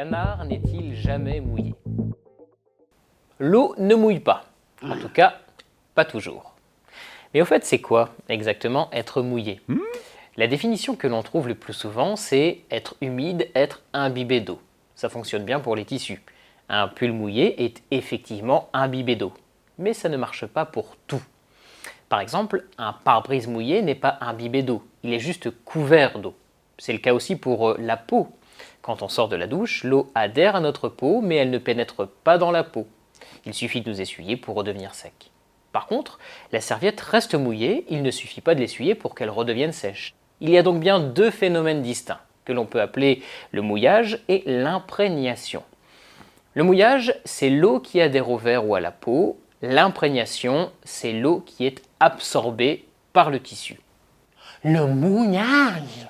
canard n'est-il jamais mouillé? L'eau ne mouille pas, en tout cas, pas toujours. Mais au fait, c'est quoi exactement être mouillé? La définition que l'on trouve le plus souvent, c'est être humide, être imbibé d'eau. Ça fonctionne bien pour les tissus. Un pull mouillé est effectivement imbibé d'eau, mais ça ne marche pas pour tout. Par exemple, un pare-brise mouillé n'est pas imbibé d'eau, il est juste couvert d'eau. C'est le cas aussi pour la peau. Quand on sort de la douche, l'eau adhère à notre peau, mais elle ne pénètre pas dans la peau. Il suffit de nous essuyer pour redevenir sec. Par contre, la serviette reste mouillée, il ne suffit pas de l'essuyer pour qu'elle redevienne sèche. Il y a donc bien deux phénomènes distincts, que l'on peut appeler le mouillage et l'imprégnation. Le mouillage, c'est l'eau qui adhère au verre ou à la peau. L'imprégnation, c'est l'eau qui est absorbée par le tissu. Le mouillage!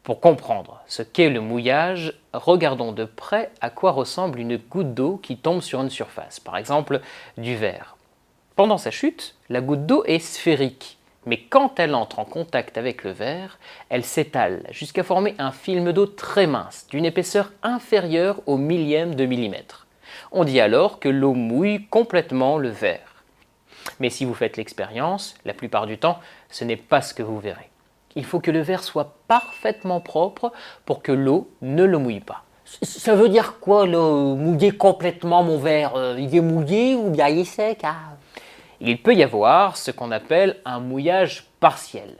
Pour comprendre ce qu'est le mouillage, regardons de près à quoi ressemble une goutte d'eau qui tombe sur une surface, par exemple du verre. Pendant sa chute, la goutte d'eau est sphérique, mais quand elle entre en contact avec le verre, elle s'étale jusqu'à former un film d'eau très mince, d'une épaisseur inférieure au millième de millimètre. On dit alors que l'eau mouille complètement le verre. Mais si vous faites l'expérience, la plupart du temps, ce n'est pas ce que vous verrez. Il faut que le verre soit parfaitement propre pour que l'eau ne le mouille pas. Ça veut dire quoi, mouiller complètement mon verre? Il est mouillé ou bien il est sec? Il peut y avoir ce qu'on appelle un mouillage partiel,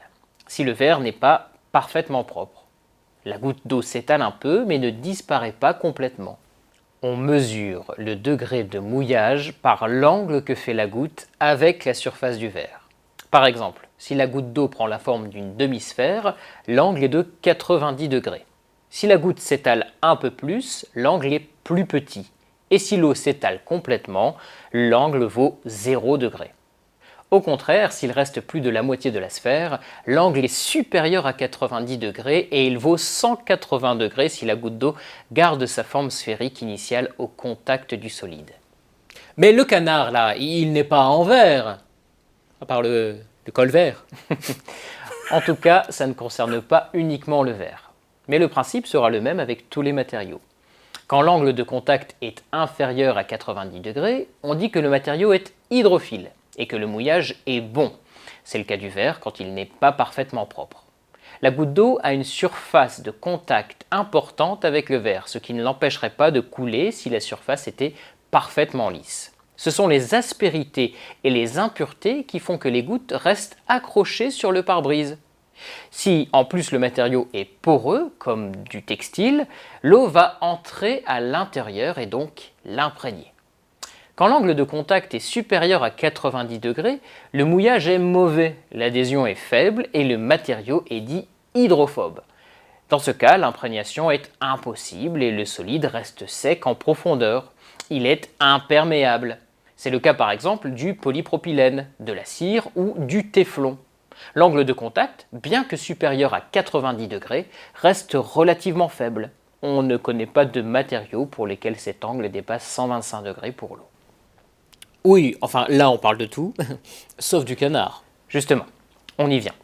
si le verre n'est pas parfaitement propre. La goutte d'eau s'étale un peu, mais ne disparaît pas complètement. On mesure le degré de mouillage par l'angle que fait la goutte avec la surface du verre. Par exemple, si la goutte d'eau prend la forme d'une demi-sphère, l'angle est de 90 degrés. Si la goutte s'étale un peu plus, l'angle est plus petit. Et si l'eau s'étale complètement, l'angle vaut 0 degré. Au contraire, s'il reste plus de la moitié de la sphère, l'angle est supérieur à 90 degrés et il vaut 180 degrés si la goutte d'eau garde sa forme sphérique initiale au contact du solide. Mais le canard, là, il n'est pas en verre, à part le col vert. En tout cas, ça ne concerne pas uniquement le verre. Mais le principe sera le même avec tous les matériaux. Quand l'angle de contact est inférieur à 90 degrés, on dit que le matériau est hydrophile et que le mouillage est bon. C'est le cas du verre quand il n'est pas parfaitement propre. La goutte d'eau a une surface de contact importante avec le verre, ce qui ne l'empêcherait pas de couler si la surface était parfaitement lisse. Ce sont les aspérités et les impuretés qui font que les gouttes restent accrochées sur le pare-brise. Si en plus le matériau est poreux, comme du textile, l'eau va entrer à l'intérieur et donc l'imprégner. Quand l'angle de contact est supérieur à 90 degrés, le mouillage est mauvais, l'adhésion est faible et le matériau est dit hydrophobe. Dans ce cas, l'imprégnation est impossible et le solide reste sec en profondeur. Il est imperméable. C'est le cas par exemple du polypropylène, de la cire ou du téflon. L'angle de contact, bien que supérieur à 90 degrés, reste relativement faible. On ne connaît pas de matériaux pour lesquels cet angle dépasse 125 degrés pour l'eau. Oui, enfin là on parle de tout, sauf du canard. Justement, on y vient.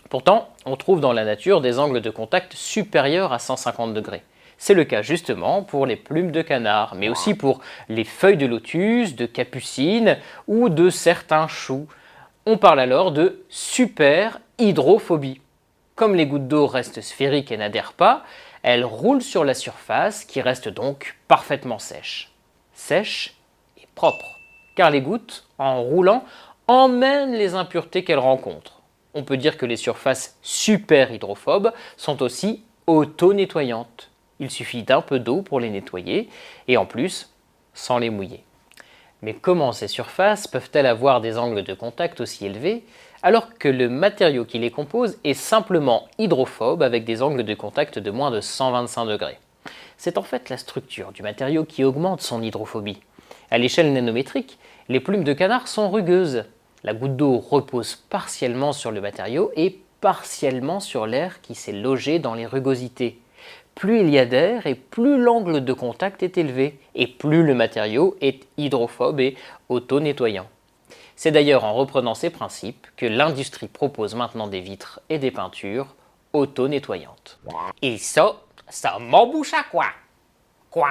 Pourtant, on trouve dans la nature des angles de contact supérieurs à 150 degrés. C'est le cas justement pour les plumes de canard, mais aussi pour les feuilles de lotus, de capucine ou de certains choux. On parle alors de super-hydrophobie. Comme les gouttes d'eau restent sphériques et n'adhèrent pas, elles roulent sur la surface qui reste donc parfaitement sèche. Sèche et propre, car les gouttes, en roulant, emmènent les impuretés qu'elles rencontrent. On peut dire que les surfaces super-hydrophobes sont aussi auto-nettoyantes. Il suffit d'un peu d'eau pour les nettoyer et en plus, sans les mouiller. Mais comment ces surfaces peuvent-elles avoir des angles de contact aussi élevés alors que le matériau qui les compose est simplement hydrophobe avec des angles de contact de moins de 125 degrés? C'est en fait la structure du matériau qui augmente son hydrophobie. À l'échelle nanométrique, les plumes de canard sont rugueuses. La goutte d'eau repose partiellement sur le matériau et partiellement sur l'air qui s'est logé dans les rugosités. Plus il y a d'air et plus l'angle de contact est élevé et plus le matériau est hydrophobe et auto-nettoyant. C'est d'ailleurs en reprenant ces principes que l'industrie propose maintenant des vitres et des peintures auto-nettoyantes. Et ça m'embouche à quoi? Quoi?